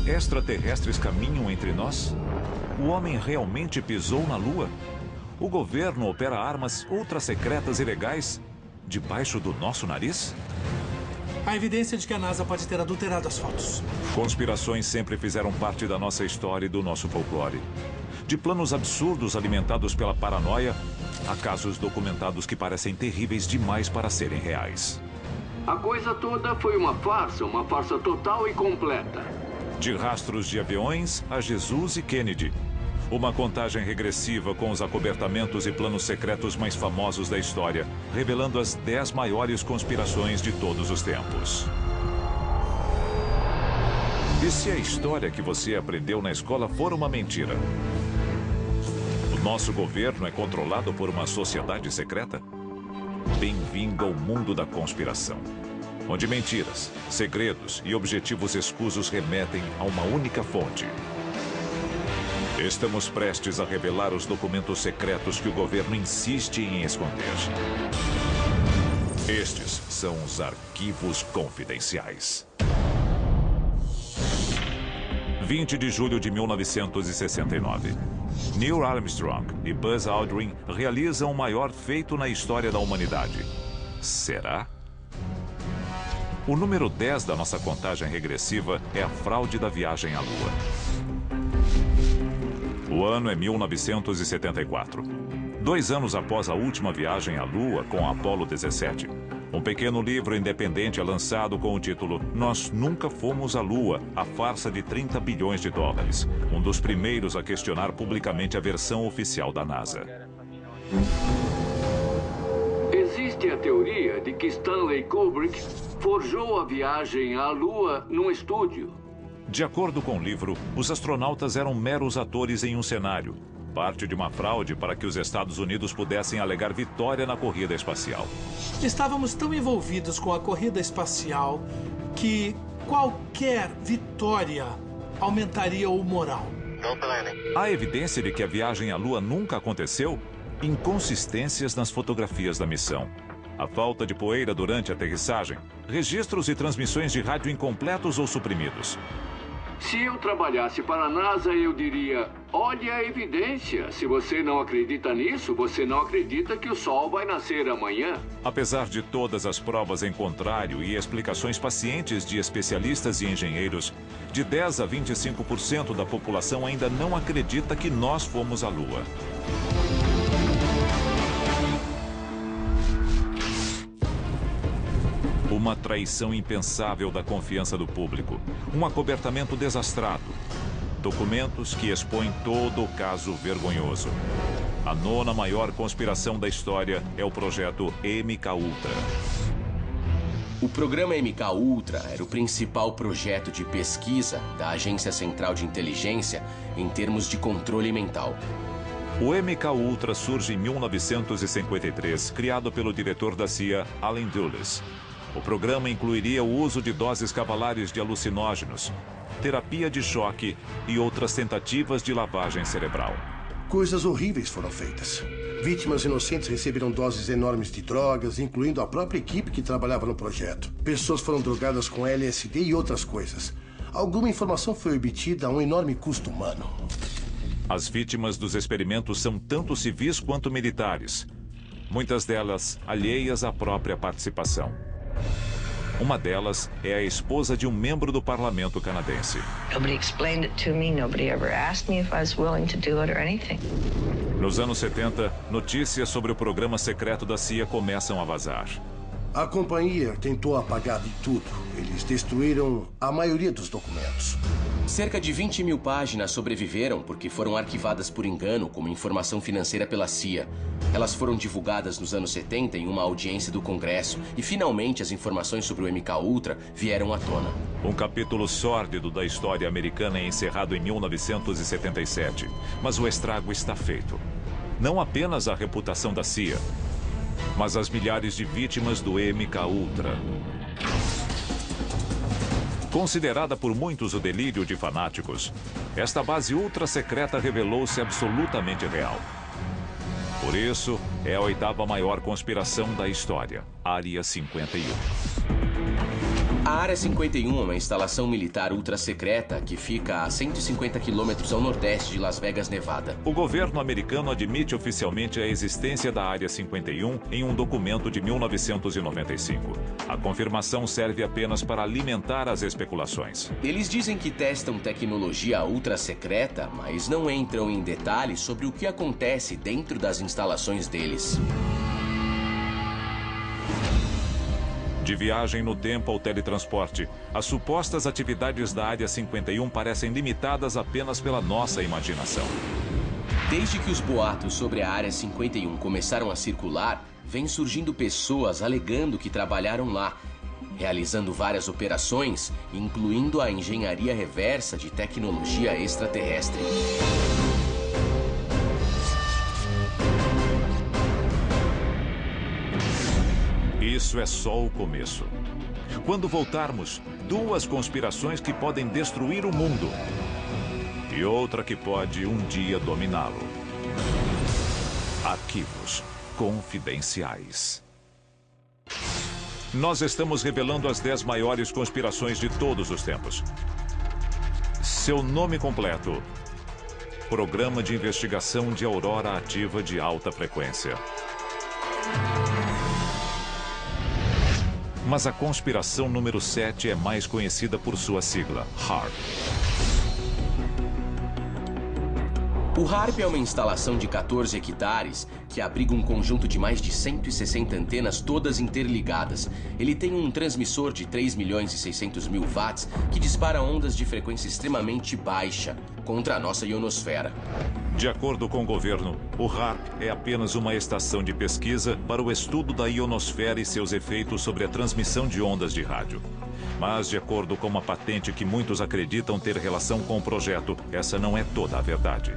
Extraterrestres caminham entre nós? O homem realmente pisou na Lua? O governo opera armas ultra-secretas e legais debaixo do nosso nariz? Há evidência de que a NASA pode ter adulterado as fotos. Conspirações sempre fizeram parte da nossa história e do nosso folclore. De planos absurdos alimentados pela paranoia, a casos documentados que parecem terríveis demais para serem reais. A coisa toda foi uma farsa total e completa. De rastros de aviões a Jesus e Kennedy. Uma contagem regressiva com os acobertamentos e planos secretos mais famosos da história, revelando as 10 maiores conspirações de todos os tempos. E se a história que você aprendeu na escola for uma mentira? O nosso governo é controlado por uma sociedade secreta? Bem-vindo ao mundo da conspiração, onde mentiras, segredos e objetivos escusos remetem a uma única fonte. Estamos prestes a revelar os documentos secretos que o governo insiste em esconder. Estes são os arquivos confidenciais. 20 de julho de 1969. Neil Armstrong e Buzz Aldrin realizam o maior feito na história da humanidade. Será? O número 10 da nossa contagem regressiva é a fraude da viagem à Lua. O ano é 1974. 2 anos após a última viagem à Lua com a Apollo 17. Um pequeno livro independente é lançado com o título Nós Nunca Fomos à Lua, a farsa de 30 bilhões de dólares. Um dos primeiros a questionar publicamente a versão oficial da NASA. Existe a teoria de que Stanley Kubrick forjou a viagem à Lua num estúdio. De acordo com o livro, os astronautas eram meros atores em um cenário, parte de uma fraude para que os Estados Unidos pudessem alegar vitória na corrida espacial. Estávamos tão envolvidos com a corrida espacial que qualquer vitória aumentaria o moral. Há evidência de que a viagem à Lua nunca aconteceu? Inconsistências nas fotografias da missão. A falta de poeira durante a aterrissagem. Registros e transmissões de rádio incompletos ou suprimidos. Se eu trabalhasse para a NASA, eu diria, olhe a evidência. Se você não acredita nisso, você não acredita que o Sol vai nascer amanhã. Apesar de todas as provas em contrário e explicações pacientes de especialistas e engenheiros, de 10 a 25% da população ainda não acredita que nós fomos à Lua. Uma traição impensável da confiança do público. Um acobertamento desastrado. Documentos que expõem todo o caso vergonhoso. A 9ª maior conspiração da história é o projeto MKUltra. O programa MKUltra era o principal projeto de pesquisa da Agência Central de Inteligência em termos de controle mental. O MKUltra surge em 1953, criado pelo diretor da CIA, Allen Dulles. O programa incluiria o uso de doses cavalares de alucinógenos, terapia de choque e outras tentativas de lavagem cerebral. Coisas horríveis foram feitas. Vítimas inocentes receberam doses enormes de drogas, incluindo a própria equipe que trabalhava no projeto. Pessoas foram drogadas com LSD e outras coisas. Alguma informação foi obtida a um enorme custo humano. As vítimas dos experimentos são tanto civis quanto militares. Muitas delas alheias à própria participação. Uma delas é a esposa de um membro do parlamento canadense. Nos anos 70, notícias sobre o programa secreto da CIA começam a vazar. A companhia tentou apagar de tudo. Eles destruíram a maioria dos documentos. Cerca de 20 mil páginas sobreviveram porque foram arquivadas por engano como informação financeira pela CIA. Elas foram divulgadas nos anos 70 em uma audiência do Congresso e, finalmente, as informações sobre o MKUltra vieram à tona. Um capítulo sórdido da história americana é encerrado em 1977, mas o estrago está feito. Não apenas a reputação da CIA, mas as milhares de vítimas do MKUltra. Considerada por muitos o delírio de fanáticos, esta base ultra secreta revelou-se absolutamente real. Por isso, é a 8ª maior conspiração da história, Área 51. A Área 51 é uma instalação militar ultra-secreta que fica a 150 quilômetros ao nordeste de Las Vegas, Nevada. O governo americano admite oficialmente a existência da Área 51 em um documento de 1995. A confirmação serve apenas para alimentar as especulações. Eles dizem que testam tecnologia ultra-secreta, mas não entram em detalhes sobre o que acontece dentro das instalações deles. De viagem no tempo ao teletransporte, as supostas atividades da Área 51 parecem limitadas apenas pela nossa imaginação. Desde que os boatos sobre a Área 51 começaram a circular, vem surgindo pessoas alegando que trabalharam lá, realizando várias operações, incluindo a engenharia reversa de tecnologia extraterrestre. Isso é só o começo. Quando voltarmos, duas conspirações que podem destruir o mundo e outra que pode um dia dominá-lo. Arquivos confidenciais. Nós estamos revelando as 10 maiores conspirações de todos os tempos. Seu nome completo: Programa de Investigação de Aurora Ativa de Alta Frequência. Mas a conspiração número 7 é mais conhecida por sua sigla, HAARP. O HAARP é uma instalação de 14 hectares que abriga um conjunto de mais de 160 antenas todas interligadas. Ele tem um transmissor de 3.600.000 watts que dispara ondas de frequência extremamente baixa contra a nossa ionosfera. De acordo com o governo, o HAARP é apenas uma estação de pesquisa para o estudo da ionosfera e seus efeitos sobre a transmissão de ondas de rádio. Mas, de acordo com uma patente que muitos acreditam ter relação com o projeto, essa não é toda a verdade.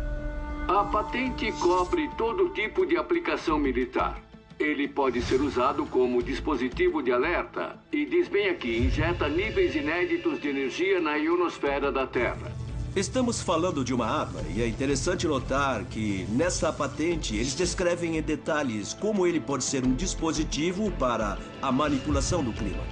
A patente cobre todo tipo de aplicação militar. Ele pode ser usado como dispositivo de alerta e, diz bem aqui, injeta níveis inéditos de energia na ionosfera da Terra. Estamos falando de uma arma e é interessante notar que nessa patente eles descrevem em detalhes como ele pode ser um dispositivo para a manipulação do clima.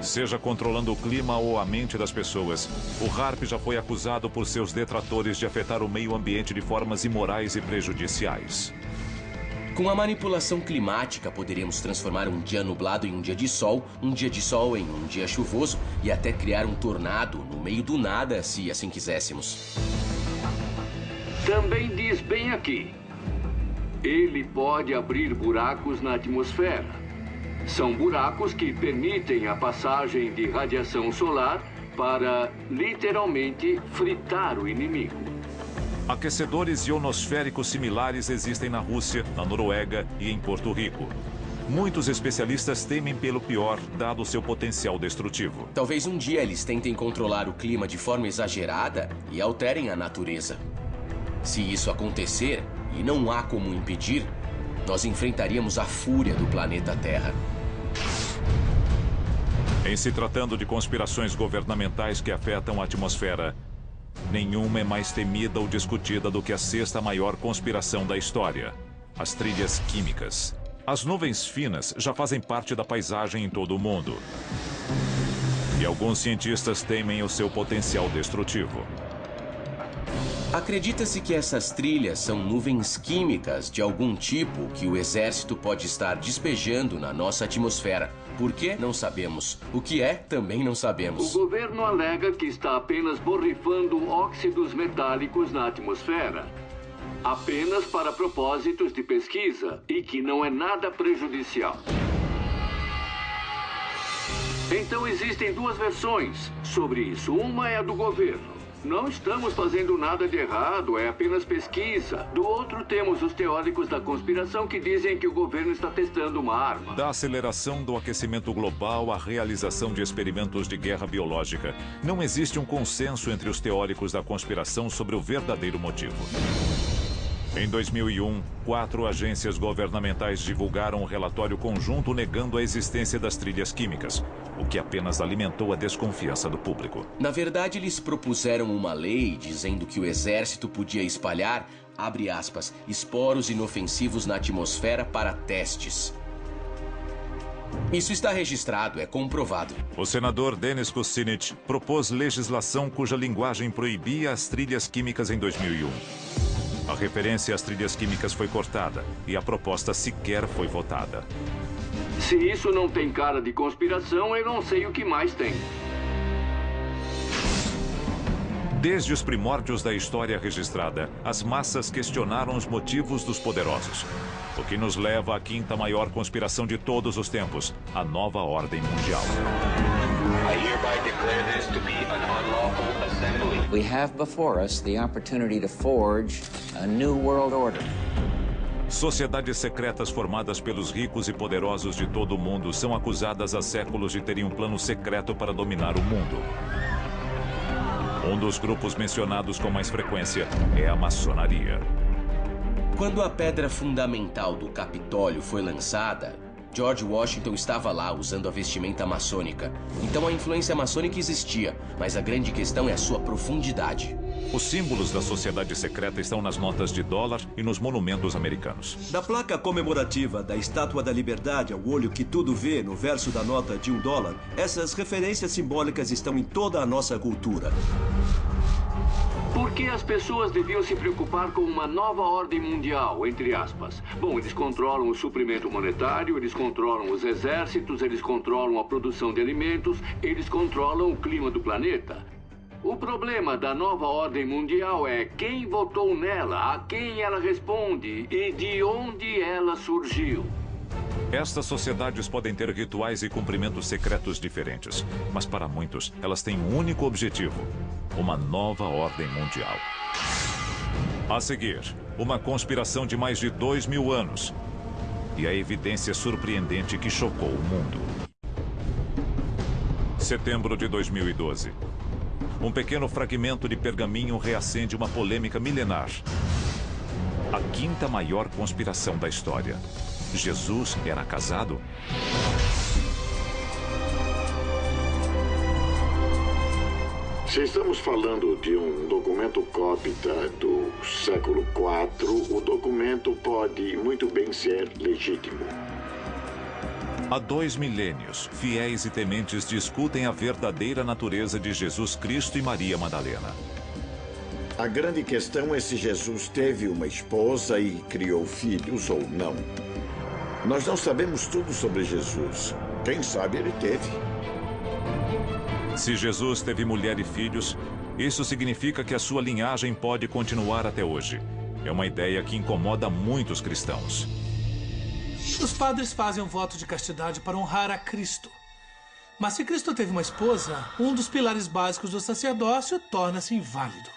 Seja controlando o clima ou a mente das pessoas, o HAARP já foi acusado por seus detratores de afetar o meio ambiente de formas imorais e prejudiciais. Com a manipulação climática, poderíamos transformar um dia nublado em um dia de sol em um dia chuvoso e até criar um tornado no meio do nada, se assim quiséssemos. Também diz bem aqui, ele pode abrir buracos na atmosfera. São buracos que permitem a passagem de radiação solar para, literalmente, fritar o inimigo. Aquecedores ionosféricos similares existem na Rússia, na Noruega e em Porto Rico. Muitos especialistas temem pelo pior, dado seu potencial destrutivo. Talvez um dia eles tentem controlar o clima de forma exagerada e alterem a natureza. Se isso acontecer, e não há como impedir, nós enfrentaríamos a fúria do planeta Terra. Em se tratando de conspirações governamentais que afetam a atmosfera, nenhuma é mais temida ou discutida do que a 6ª maior conspiração da história: as trilhas químicas. As nuvens finas já fazem parte da paisagem em todo o mundo. E alguns cientistas temem o seu potencial destrutivo. Acredita-se que essas trilhas são nuvens químicas de algum tipo que o exército pode estar despejando na nossa atmosfera. Por quê? Não sabemos. O que é, também não sabemos. O governo alega que está apenas borrifando óxidos metálicos na atmosfera. Apenas para propósitos de pesquisa e que não é nada prejudicial. Então existem duas versões sobre isso. Uma é a do governo. Não estamos fazendo nada de errado, é apenas pesquisa. Do outro, temos os teóricos da conspiração que dizem que o governo está testando uma arma. Da aceleração do aquecimento global à realização de experimentos de guerra biológica, não existe um consenso entre os teóricos da conspiração sobre o verdadeiro motivo. Em 2001, 4 agências governamentais divulgaram um relatório conjunto negando a existência das trilhas químicas, o que apenas alimentou a desconfiança do público. Na verdade, eles propuseram uma lei dizendo que o exército podia espalhar, abre aspas, esporos inofensivos na atmosfera para testes. Isso está registrado, é comprovado. O senador Dennis Kucinich propôs legislação cuja linguagem proibia as trilhas químicas em 2001. A referência às trilhas químicas foi cortada e a proposta sequer foi votada. Se isso não tem cara de conspiração, eu não sei o que mais tem. Desde os primórdios da história registrada, as massas questionaram os motivos dos poderosos. O que nos leva à quinta maior conspiração de todos os tempos, a nova ordem mundial. I hereby declare this to be an unlawful assembly. We have before us the opportunity to forge a new world order. Sociedades secretas formadas pelos ricos e poderosos de todo o mundo são acusadas há séculos de terem um plano secreto para dominar o mundo. Um dos grupos mencionados com mais frequência é a maçonaria. Quando a pedra fundamental do Capitólio foi lançada, George Washington estava lá usando a vestimenta maçônica. Então a influência maçônica existia, mas a grande questão é a sua profundidade. Os símbolos da sociedade secreta estão nas notas de dólar e nos monumentos americanos. Da placa comemorativa da Estátua da Liberdade ao olho que tudo vê no verso da nota de $1, essas referências simbólicas estão em toda a nossa cultura. Por que as pessoas deviam se preocupar com uma nova ordem mundial, entre aspas? Bom, eles controlam o suprimento monetário, eles controlam os exércitos, eles controlam a produção de alimentos, eles controlam o clima do planeta. O problema da nova ordem mundial é quem votou nela, a quem ela responde e de onde ela surgiu. Estas sociedades podem ter rituais e cumprimentos secretos diferentes, mas para muitos, elas têm um único objetivo: uma nova ordem mundial. A seguir, uma conspiração de mais de 2000 anos e a evidência surpreendente que chocou o mundo. Setembro de 2012. Um pequeno fragmento de pergaminho reacende uma polêmica milenar. A quinta maior conspiração da história. Jesus era casado? Se estamos falando de um documento cópita do século IV, o documento pode muito bem ser legítimo. Há 2 milênios, fiéis e tementes discutem a verdadeira natureza de Jesus Cristo e Maria Madalena. A grande questão é se Jesus teve uma esposa e criou filhos ou não. Nós não sabemos tudo sobre Jesus. Quem sabe ele teve. Se Jesus teve mulher e filhos, isso significa que a sua linhagem pode continuar até hoje. É uma ideia que incomoda muitos cristãos. Os padres fazem um voto de castidade para honrar a Cristo. Mas se Cristo teve uma esposa, um dos pilares básicos do sacerdócio torna-se inválido.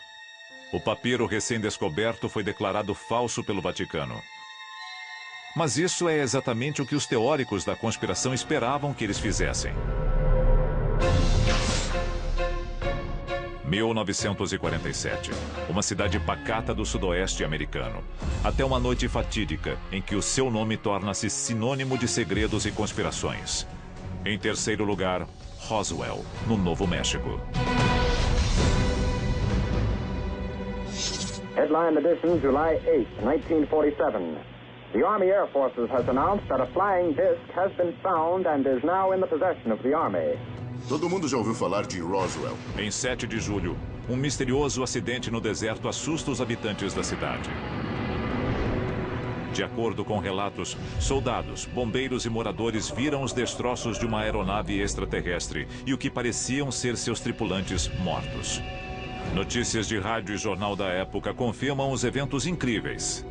O papiro recém-descoberto foi declarado falso pelo Vaticano. Mas isso é exatamente o que os teóricos da conspiração esperavam que eles fizessem. 1947, uma cidade pacata do sudoeste americano. Até uma noite fatídica em que o seu nome torna-se sinônimo de segredos e conspirações. Em terceiro lugar, Roswell, no Novo México. Headline edition, July 8, 1947. The Army Air Forces has announced that a flying disc has been found and is now in the possession of the Army. Todo mundo já ouviu falar de Roswell. Em 7 de julho, um misterioso acidente no deserto assusta os habitantes da cidade. De acordo com relatos, soldados, bombeiros e moradores viram os destroços de uma aeronave extraterrestre e o que pareciam ser seus tripulantes mortos. Notícias de rádio e jornal da época confirmam os eventos incríveis.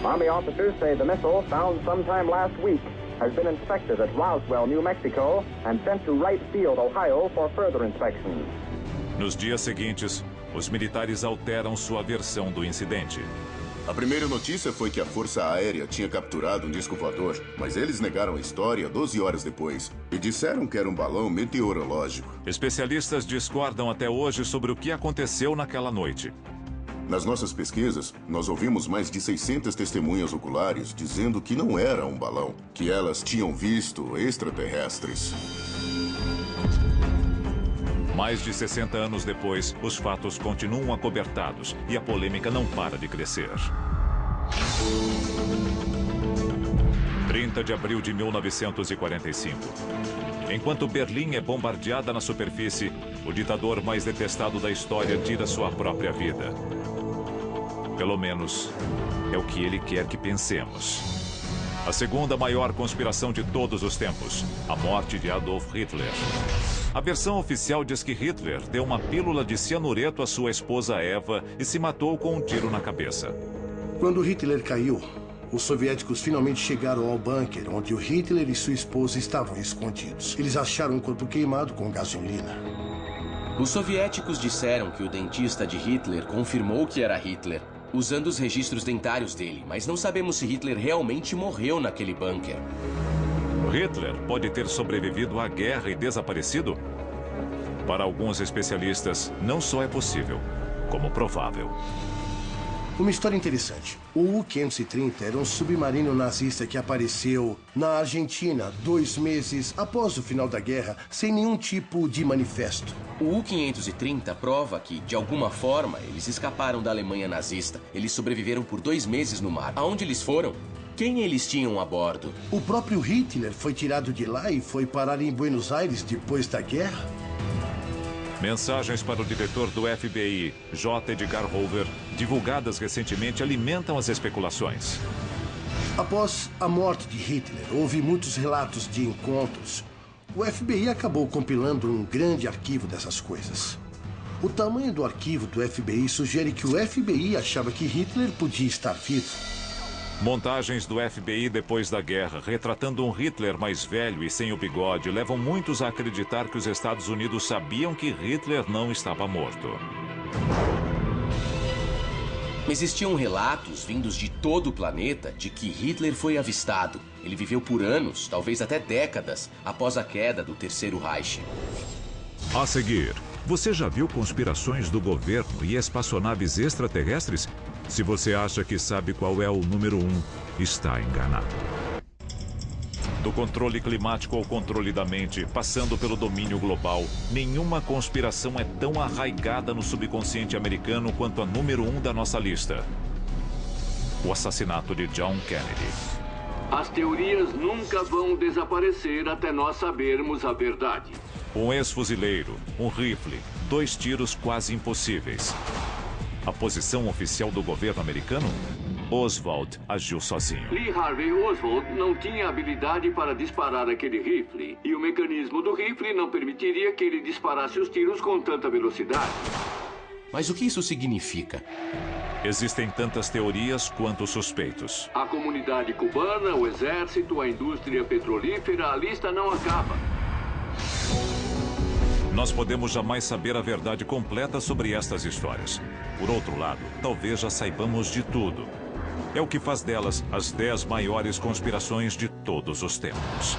Army officers say the missile found sometime last week has been inspected at Roswell, New Mexico, and sent to Wright Field, Ohio, for further inspection. Nos dias seguintes, os militares alteram sua versão do incidente. A primeira notícia foi que a Força Aérea tinha capturado um disco voador, mas eles negaram a história 12 horas depois e disseram que era um balão meteorológico. Especialistas discordam até hoje sobre o que aconteceu naquela noite. Nas nossas pesquisas, nós ouvimos mais de 600 testemunhas oculares dizendo que não era um balão, que elas tinham visto extraterrestres. Mais de 60 anos depois, os fatos continuam acobertados e a polêmica não para de crescer. 30 de abril de 1945. Enquanto Berlim é bombardeada na superfície, o ditador mais detestado da história tira sua própria vida. Pelo menos, é o que ele quer que pensemos. A segunda maior conspiração de todos os tempos, a morte de Adolf Hitler. A versão oficial diz que Hitler deu uma pílula de cianureto à sua esposa Eva e se matou com um tiro na cabeça. Quando Hitler caiu, os soviéticos finalmente chegaram ao bunker onde o Hitler e sua esposa estavam escondidos. Eles acharam um corpo queimado com gasolina. Os soviéticos disseram que o dentista de Hitler confirmou que era Hitler, usando os registros dentários dele, mas não sabemos se Hitler realmente morreu naquele bunker. Hitler pode ter sobrevivido à guerra e desaparecido? Para alguns especialistas, não só é possível, como provável. Uma história interessante. O U-530 era um submarino nazista que apareceu na Argentina 2 meses após o final da guerra, sem nenhum tipo de manifesto. O U-530 prova que, de alguma forma, eles escaparam da Alemanha nazista. Eles sobreviveram por 2 meses no mar. Aonde eles foram? Quem eles tinham a bordo? O próprio Hitler foi tirado de lá e foi parar em Buenos Aires depois da guerra? Mensagens para o diretor do FBI, J. Edgar Hoover, divulgadas recentemente, alimentam as especulações. Após a morte de Hitler, houve muitos relatos de encontros. O FBI acabou compilando um grande arquivo dessas coisas. O tamanho do arquivo do FBI sugere que o FBI achava que Hitler podia estar vivo. Montagens do FBI depois da guerra, retratando um Hitler mais velho e sem o bigode, levam muitos a acreditar que os Estados Unidos sabiam que Hitler não estava morto. Existiam relatos vindos de todo o planeta de que Hitler foi avistado. Ele viveu por anos, talvez até décadas, após a queda do Terceiro Reich. A seguir, você já viu conspirações do governo e espaçonaves extraterrestres? Se você acha que sabe qual é o número 1, está enganado. Do controle climático ao controle da mente, passando pelo domínio global, nenhuma conspiração é tão arraigada no subconsciente americano quanto a número 1 da nossa lista. O assassinato de John Kennedy. As teorias nunca vão desaparecer até nós sabermos a verdade. Um ex-fuzileiro, um rifle, 2 tiros quase impossíveis. A posição oficial do governo americano? Oswald agiu sozinho. Lee Harvey Oswald não tinha habilidade para disparar aquele rifle. E o mecanismo do rifle não permitiria que ele disparasse os tiros com tanta velocidade. Mas o que isso significa? Existem tantas teorias quanto suspeitos. A comunidade cubana, o exército, a indústria petrolífera, a lista não acaba. Nós podemos jamais saber a verdade completa sobre estas histórias. Por outro lado, talvez já saibamos de tudo. É o que faz delas as 10 maiores conspirações de todos os tempos.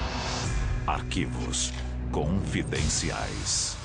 Arquivos confidenciais.